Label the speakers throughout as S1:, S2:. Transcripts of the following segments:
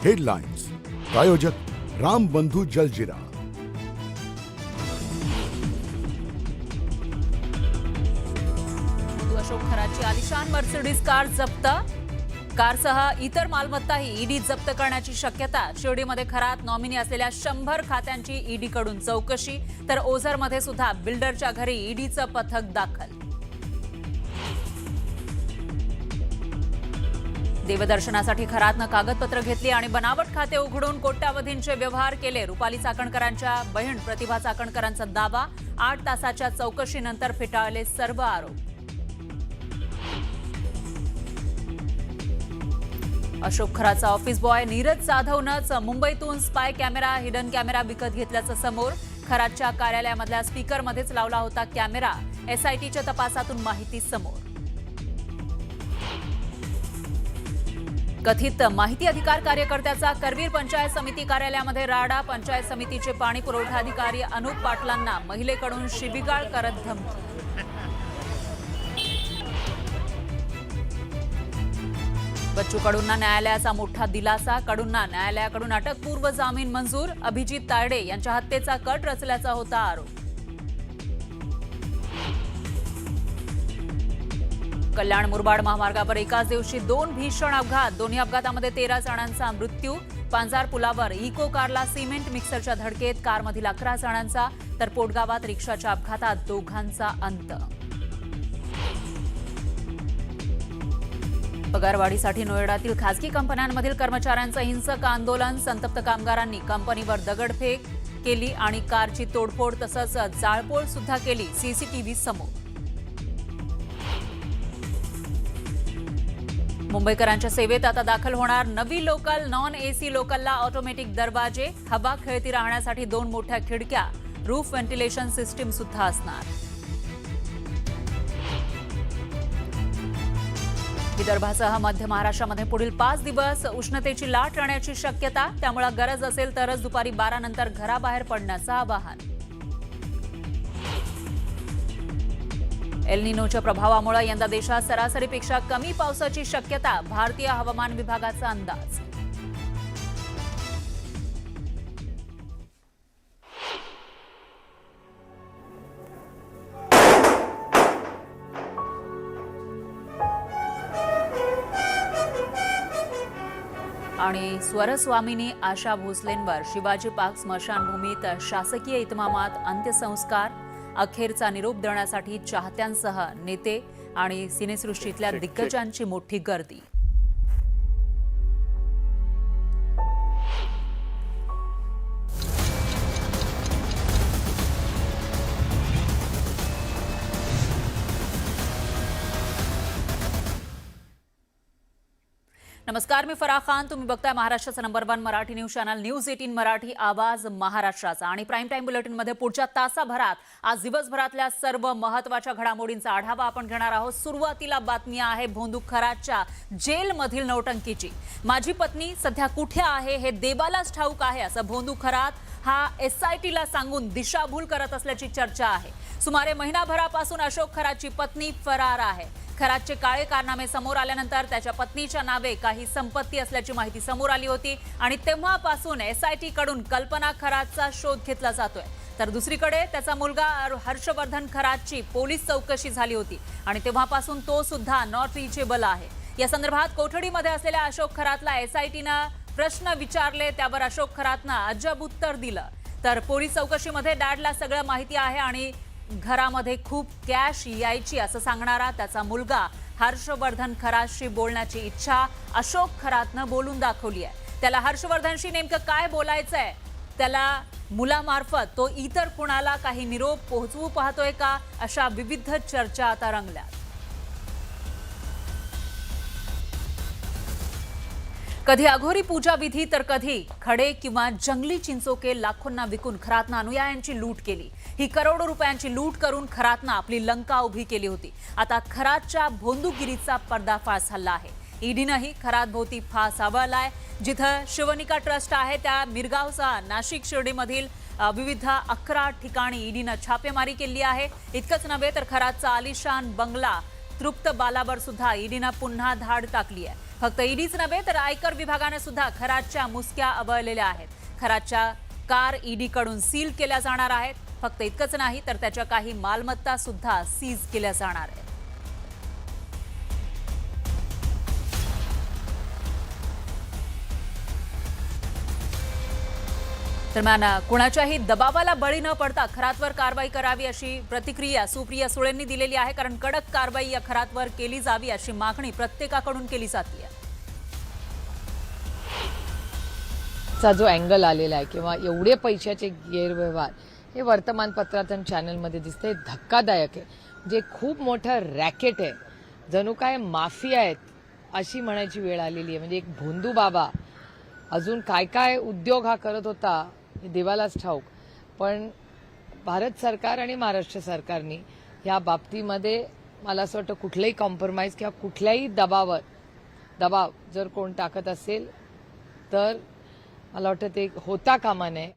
S1: Headlines प्रायोजक राम बंधू जलजीरा।
S2: अशोक खराची आलिशान मर्सिडीज कार जप्त, कारसह इतर मालमत्ताही ईडी जप्त करण्याची शक्यता। शिर्डीमध्ये खरात नॉमिनी असलेल्या 100 खात्यांची ईडीकडून चौकशी, तर ओझरमध्ये सुद्धा बिल्डरच्या घरी ईडीचं पथक दाखल। देवदर्शनासाठी खरातनं कागदपत्र घेतली आणि बनावट खाते उघडून कोट्यावधींचे व्यवहार केले। रुपाली चाकणकरांच्या बहीण प्रतिभा चाकणकरांचा दावा, 8 तासाच्या चौकशीनंतर फेटाळले सर्व आरोप। अशोक खराचा ऑफिस बॉय नीरज जाधवनंच मुंबईतून स्पाय कॅमेरा, हिडन कॅमेरा विकत घेतल्याचं समोर। खराच्या कार्यालयामधल्या स्पीकरमध्येच लावला होता कॅमेरा। एसआयटीच्या तपासातून माहिती समोर। कथित माहिती अधिकार कार्यकर्त्याचा करवीर पंचायत समिती कार्यालयामध्ये राडा। पंचायत समितीचे पाणी पुरवठा अधिकारी अनुप पाटलांना महिलेकडून शिवीगाळ करत धमकी। बच्चू कडूंना न्यायालयाचा मोठा दिलासा, कडूंना न्यायालयाकडून अटकपूर्व जामीन मंजूर। अभिजित तायडे यांच्या हत्येचा कट रचल्याचा होता आरोप। कल्याण मुरबाड महामार्गावर एकाच दिवशी 2 भीषण अपघात, दोन्ही अपघातामध्ये 13 जणांचा मृत्यू। पांजार पुलावर इको कारला सिमेंट मिक्सरच्या धडकेत कारमधील 11 जणांचा, तर पोटगावात रिक्षाच्या अपघातात 2घांचा अंत। पगारवाढीसाठी नोएडातील खासगी कंपन्यांमधील कर्मचाऱ्यांचं हिंसक आंदोलन। संतप्त कामगारांनी कंपनीवर दगडफेक केली आणि कारची तोडफोड तसंच जाळपोळ सुद्धा केली, सीसीटीव्ही समोर। मुंबईकरांच्या सेवेत आता दाखल होणार नवी लोकल। नॉन एसी लोकलला ऑटोमॅटिक दरवाजे, हवा खेळती राहण्यासाठी 2 मोठ्या खिडक्या, रूफ व्हेंटिलेशन सिस्टीम सुद्धा असणार। विदर्भासह मध्य महाराष्ट्रामध्ये पुढील 5 दिवस उष्णतेची लाट राहण्याची शक्यता, त्यामुळे गरज असेल तरच दुपारी 12 नंतर घराबाहेर पडण्याचं आवाहन। एल निनोच्या प्रभावामुळे यंदा देशात सरासरीपेक्षा कमी पावसाची शक्यता, भारतीय हवामान विभागाचा अंदाज। आणि स्वरस्वामिनी आशा भोसलेंवर शिवाजी पार्क स्मशानभूमीत शासकीय इतमामात अंत्यसंस्कार। अखेरचा निरोप देण्यासाठी चाहत्यांसह नेते आणि सिनेसृष्टीतल्या दिग्गजांची मोठी गर्दी। नमस्कार, मी फराह खान, तुम्ही बघताय महाराष्ट्राचा number 1 Marathi news channel news 18 Marathi, आवाज महाराष्ट्राचा। आणि प्राईम टाइम बुलेटिन मध्ये पुढच्या तासाभरात आज दिवसभरातल्या सर्व महत्त्वाच्या घडामोडींचा आढावा आपण घेणार आहोत। सुरुवातीला बातमी आहे भोंदू खराच्या जेलमधील नौटंकीची। माझी पत्नी सध्या कुठे आहे हे देवालाच ठाऊक आहे, असं भोंदू खरात हा एसआयटीला सांगून दिशाभूल करत असल्याची चर्चा आहे। सुमारे महिनाभरापासून अशोक खराची पत्नी फरार आहे। खरातचे काळे कारनामे समोर आल्यानंतर त्याच्या पत्नीच्या नावे काही संपत्ती असल्याची माहिती समोर आली होती आणि तेव्हापासून एसआयटी कडून कल्पना खरातचा शोध घेतला जातोय। तर दुसरीकडे त्याचा मुलगा हर्षवर्धन खरातची पोलीस चौकशी झाली होती आणि तेव्हापासून तो सुद्धा नॉट रिचेबल आहे। या संदर्भात कोठडीमध्ये असलेल्या अशोक खरातला एसआयटीनं प्रश्न विचारले, त्यावर अशोक खरातनं अजब उत्तर दिलं। तर पोलीस चौकशीमध्ये डॅडला सगळं माहिती आहे आणि घरामध्ये खूप कॅश यायची असं सांगणारा त्याचा मुलगा हर्षवर्धन खरातशी बोलण्याची इच्छा अशोक खरातनं बोलून दाखवली आहे। त्याला हर्षवर्धनशी नेमकं काय बोलायचंय, त्याला मुलामार्फत तो इतर कुणाला काही निरोप पोहोचवू पाहतोय का, अशा विविध चर्चा आता रंगल्यात। कधी अघोरी पूजा विधी तर कधी खडे किंवा जंगली चिंचोके लाखोंना विकून खरातनं अनुयायांची लूट केली। ही करोडो रुपयांची लूट करून खरातनं आपली लंका उभी केली होती। आता खरातच्या भोंदूगिरीचा पर्दाफाश झाला आहे। ईडीनंही खरात भोवती फास आवळलाय। जिथं शिवनिका ट्रस्ट आहे त्या मिरगावसह नाशिक शिर्डीमधील विविध 11 ठिकाणी ईडीनं छापेमारी केली आहे। इतकंच नव्हे तर खरातचा आलिशान बंगला तृप्त बालावर सुद्धा ईडीनं पुन्हा धाड टाकली आहे. फक्त ईडीच नव्हे तर आयकर विभागाने सुद्धा खरातच्या मुसक्या अवळलेल्या आहेत. खरातच्या कार ईडीकडून सील केल्या जाणार आहेत. फक्त इतकंच नाही तर त्याच्या काही मालमत्ता सुद्धा सीज केल्या जाणार आहेत. दरम्यान कुणाच्याही दबावाला बळी न पडता खरातवर कारवाई करावी अशी प्रतिक्रिया सुप्रिया सुळेंनी दिलेली आहे. कारण कडक कारवाई या खरातवर केली जावी अशी मागणी प्रत्येकाकडून केली जाते.
S3: चा जो अँगल आलेला आहे किंवा एवढे पैशाचे गैरव्यवहार हे वर्तमानपत्रात आणि चॅनलमध्ये दिसते, धक्कादायक आहे. म्हणजे खूप मोठं रॅकेट आहे, जणू काय माफिया आहेत अशी म्हणायची वेळ आलेली आहे. म्हणजे एक भोंदू बाबा अजून काय काय उद्योग हा करत होता हे देवालाच ठाऊक. पण भारत सरकार आणि महाराष्ट्र सरकारने या बाबतीमध्ये मला असं वाटतं कुठलाही कॉम्प्रोमाइज किंवा कुठल्याही दबाव जर कोण टाकत असेल तर मला वाटतं ते होता कामा नये.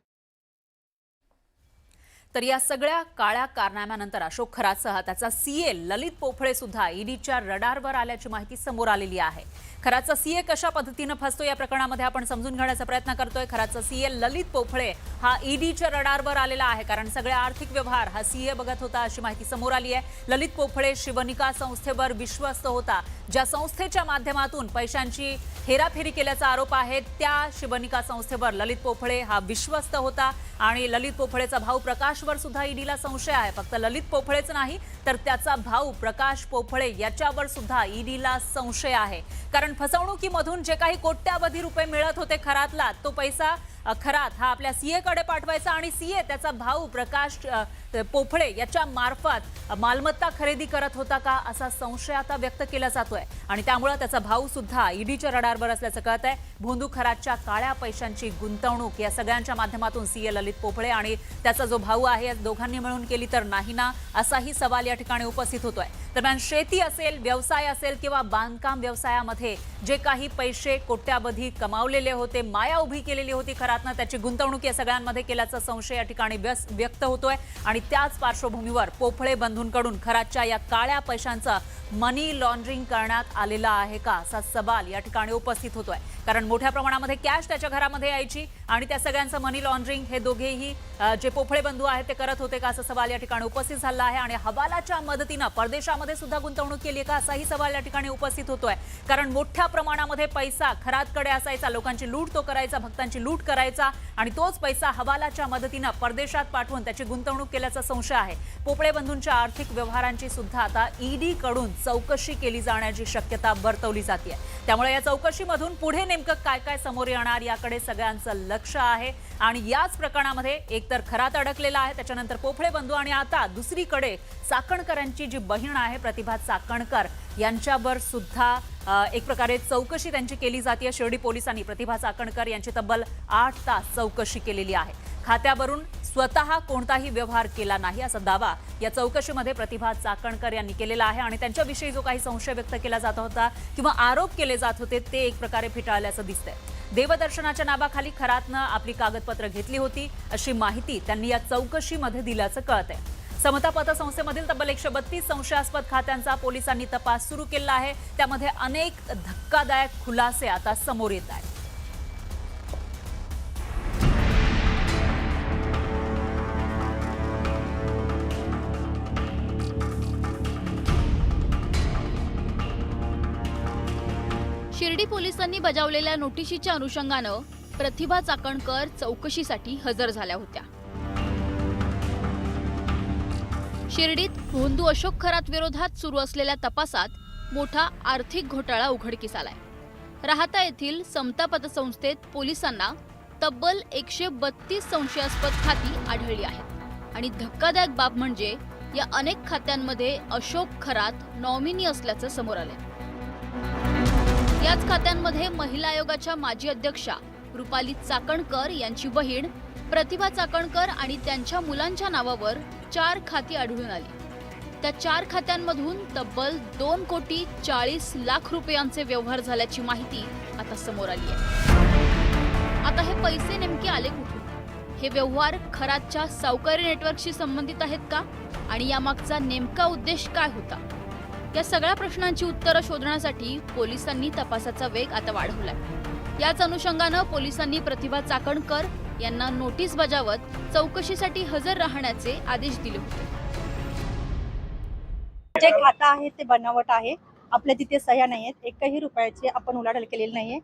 S2: तर या सगळ्या काळ्या कारनाम्यानंतर अशोक खरातसह त्याचा सीए ललित पोफळे सुद्धा ईडीच्या रडारवर आल्याची माहिती समोर आलेली आहे. खरातचा सीए कशा पद्धतीने फसतो या प्रकरणामध्ये आपण समजून घेण्याचा प्रयत्न करतोय. खरातचा सीए ललित पोफळे हा ईडीच्या रडारवर आलेला आहे, कारण सगळे आर्थिक व्यवहार हा सीए बघत होता अशी माहिती समोर आली आहे. ललित पोफळे शिवनिका संस्थेवर विश्वस्त होता. ज्या संस्थेच्या माध्यमातून पैशांची हेराफेरी केल्याचा आरोप आहे त्या शिवनिका संस्थेवर ललित पोफळे हा विश्वस्त होता. आणि ललित पोफळेचा भाऊ प्रकाशवर सुद्धा ईडीला संशय आहे. फक्त ललित पोफळेच नाही तर त्याचा भाऊ प्रकाश पोफळे याच्यावर सुद्धा ईडीला संशय आहे. कारण फसवणुकीमधून जे काही कोट्यावधी रुपये मिळत होते खरातला, तो पैसा खरात हा आपल्या सीए कडे पाठवायचा आणि सीए त्याचा भाऊ प्रकाश पोफळे याच्या मार्फत मालमत्ता खरेदी करत होता का असा संशय आता व्यक्त केला जातोय. आणि त्यामुळे त्याचा भाऊ सुद्धा ईडीच्या रडारवर असल्याचं कळत आहे. भोंदू खरातच्या काळ्या पैशांची गुंतवणूक या सगळ्यांच्या माध्यमातून सीए ललित पोफळे आणि त्याचा जो भाऊ आहे या दोघांनी मिळून केली तर नाही ना असाही सवाल या ठिकाणी उपस्थित होतोय. दरम्यान शेती असेल, व्यवसाय असेल किंवा बांधकाम व्यवसायामध्ये जे काही पैसे कोट्यावधी कमावलेले होते, माया उभी केलेली होती खरातनं, त्याची गुंतवणूक या सगळ्यांमध्ये केल्याचा संशय या ठिकाणी व्यक्त होतोय. आणि त्याच पार्श्वभूमीवर पोफळे बंधूंकडून खरातच्या या काळ्या पैशांचं मनी लॉन्ड्रिंग करण्यात आलेला आहे का असा सवाल या ठिकाणी उपस्थित होतोय. कारण मोठ्या प्रमाणामध्ये कॅश त्याच्या घरामध्ये यायची आणि त्या सगळ्यांचं मनी लॉन्ड्रिंग हे दोघेही जे पोफळे बंधू आहेत ते करत होते का असा सवाल या ठिकाणी उपस्थित झाला आहे. आणि हवालाच्या मदतीनं परदेशामध्ये सुद्धा गुंतवणूक केली का असाही सवाल या ठिकाणी उपस्थित होतोय. कारण मोठ्या प्रमाणामध्ये पैसा खरातकडे असायचा, लोकांची लूट तो करायचा, भक्तांची लूट करायचा आणि तोच पैसा हवालाच्या मदतीनं परदेशात पाठवून त्याची गुंतवणूक केल्याचा संशय आहे. पोफळे बंधूंच्या आर्थिक व्यवहारांची सुद्धा आता ईडी कडून चौकशी केली जाण्याची शक्यता वर्तवली जाते. त्यामुळे या चौकशीमधून पुढे नेमकं काय काय समोर येणार याकडे सगळ्यांचं लक्ष आहे. आणि याच प्रकरणामध्ये एकतर खरात अडकलेला आहे, त्याच्यानंतर पोफळे बंधू आणि आता दुसरीकडे चाकणकरांची जी बहीण आहे प्रतिभा चाकणकर यांच्यावर सुद्धा एक प्रकारे चौकशी त्यांची केली जाते. शिर्डी पोलिसांनी प्रतिभा चाकणकर यांची तब्बल 8 तास चौकशी केलेली आहे. खात्यावरून स्वतः कोणताही व्यवहार केला नाही असा दावा या चौकशीमध्ये प्रतिभा चाकणकर यांनी केलेला आहे. आणि त्यांच्याविषयी जो काही संशय व्यक्त केला जात होता किंवा आरोप केले जात होते ते एक प्रकारे फिटाळल्याचं दिसतंय. देवदर्शनाच्या नावाखाली खरातनं आपली कागदपत्र घेतली होती अशी माहिती त्यांनी या चौकशीमध्ये दिल्याचं कळतंय. समता पतसंस्थेमधील तब्बल 132 संशयास्पद खात्यांचा पोलिसांनी तपास सुरू केला आहे. त्यामध्ये अनेक धक्कादायक खुलासे आता समोर येत आहेत.
S4: शिर्डी पोलिसांनी बजावलेल्या नोटिशीच्या अनुषंगानं प्रतिभा चाकणकर चौकशीसाठी हजर झाल्या होत्या. शिर्डीत भोंदू अशोक खरात विरोधात सुरू असलेल्या तपासात मोठा आर्थिक घोटाळा उघडकीस आलाय. राहाता येथील समता पतसंस्थेत पोलिसांना तब्बल 132 संशयास्पद खाती आढळली आहेत. आणि धक्कादायक बाब म्हणजे या अनेक खात्यांमध्ये अशोक खरात नॉमिनी असल्याचं समोर आलंय. याच खात्यांमध्ये महिला आयोगाच्या माजी अध्यक्षा रुपाली चाकणकर यांची बहीण प्रतिभा चाकणकर आणि त्यांच्या मुलांच्या नावावर 4 खाती आढळून आली. त्या 4 खात्यांमधून तब्बल 2,40,00,000 रुपयांचे व्यवहार झाल्याची माहिती आता समोर आली आहे. आता हे पैसे नेमके आले कुठून? हे व्यवहार खरातच्या सावकारी नेटवर्कशी संबंधित आहेत का? आणि यामागचा नेमका उद्देश काय होता? या सगळ्या प्रश्नांची उत्तरं शोधण्यासाठी पोलिसांनी तपासाचा वेग आता वाढवलाय। याच अनुषंगानं पोलिसांनी प्रतिभा चाकणकर यांना नोटीस बजावत चौकशीसाठी हजर राहण्याचे आदेश दिले होते।
S5: जे खातं आहे ते बनावट आहे, आपल्या तिथे सह्या नाही आहेत, एकही रुपयाची आपण उलाढाल केलेली नाहीये।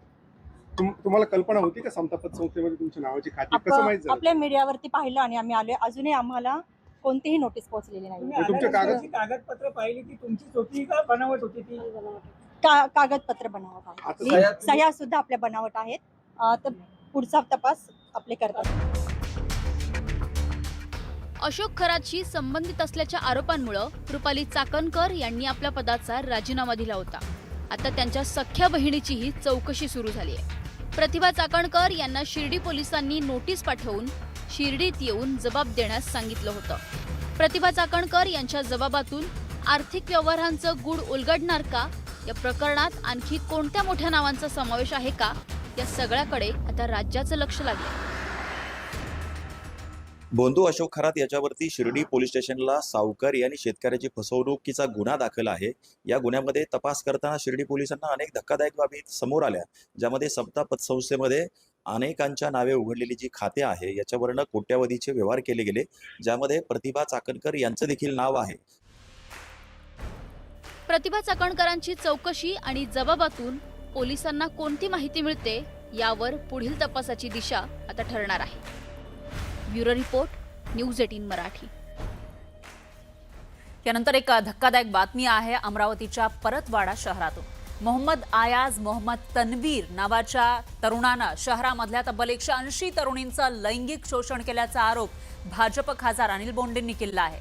S6: तुम्हाला कल्पना होती का समता पतसंस्थेमध्ये तुमच्या नावाची खाती कसं माहित झालं?
S5: आपल्या मीडियावरती पाहिलं आणि आम्ही आलोय, अजूनही आम्हाला कोणतीही नोटीस पोहोचलेली नाही।
S6: तुमचे
S7: कागदपत्र पाहिली ती तुमचीच होती का बनावट होती ती?
S5: कागदपत्र बनावट आहे, सह्या सुद्धा आपल्या बनावट आहेत। तर पुढचा तपास आपले करतात।
S4: अशोक खरातशी संबंधित असल्याच्या आरोपांमुळे रुपाली चाकणकर यांनी आपल्या पदाचा राजीनामा दिला होता। आता त्यांच्या सख्ख्या बहिणीचीही चौकशी सुरू झाली आहे। प्रतिभा चाकणकर यांना शिर्डी पोलिसांनी नोटीस पाठवून शिर्डीत येऊन जबाब देण्यास सांगितलं होतं। प्रतिभा चाकणकर यांच्या जबाबातून आर्थिक व्यवहारांचं गूढ उलगडणार का, या प्रकरणात आणखी कोणत्या मोठ्या नावांचा समावेश आहे का, या सगळ्याकडे आता राज्याचं लक्ष लागलं।
S8: बोंधू अशोक खरात याच्यावरती शिर्डी पोलीस स्टेशनला सावकारी आणि शेतकऱ्याची फसवणुकीचा गुन्हा दाखल आहे। या गुन्ह्यामध्ये तपास करताना शिर्डी पोलिसांना अनेक धक्कादायक बाबी समोर आल्या, ज्यामध्ये समता पतसंस्थेमध्ये अनेकांच्या नावे उघडलेली जी खाते आहे याच्यावरनं कोट्यावधीचे व्यवहार केले गेले, ज्यामध्ये प्रतिभा चाकणकर यांचं देखील नाव आहे।
S4: प्रतिभा चाकणकरांची चौकशी आणि जबाबातून पोलिसांना कोणती माहिती मिळते, यावर पुढील तपासाची दिशा आता ठरणार आहे। Bureau report, news 18 Marathi.
S2: यानंतर एक धक्कादायक बातमी आहे अमरावतीच्या परतवाडा शहरातून। मोहम्मद आयाज मोहम्मद तन्वीर नावाच्या तरुणानं शहरामधल्या तब्बल 180 तरुणींचं लैंगिक शोषण केल्याचा आरोप भाजप खासदार अनिल बोंडेंनी केला आहे।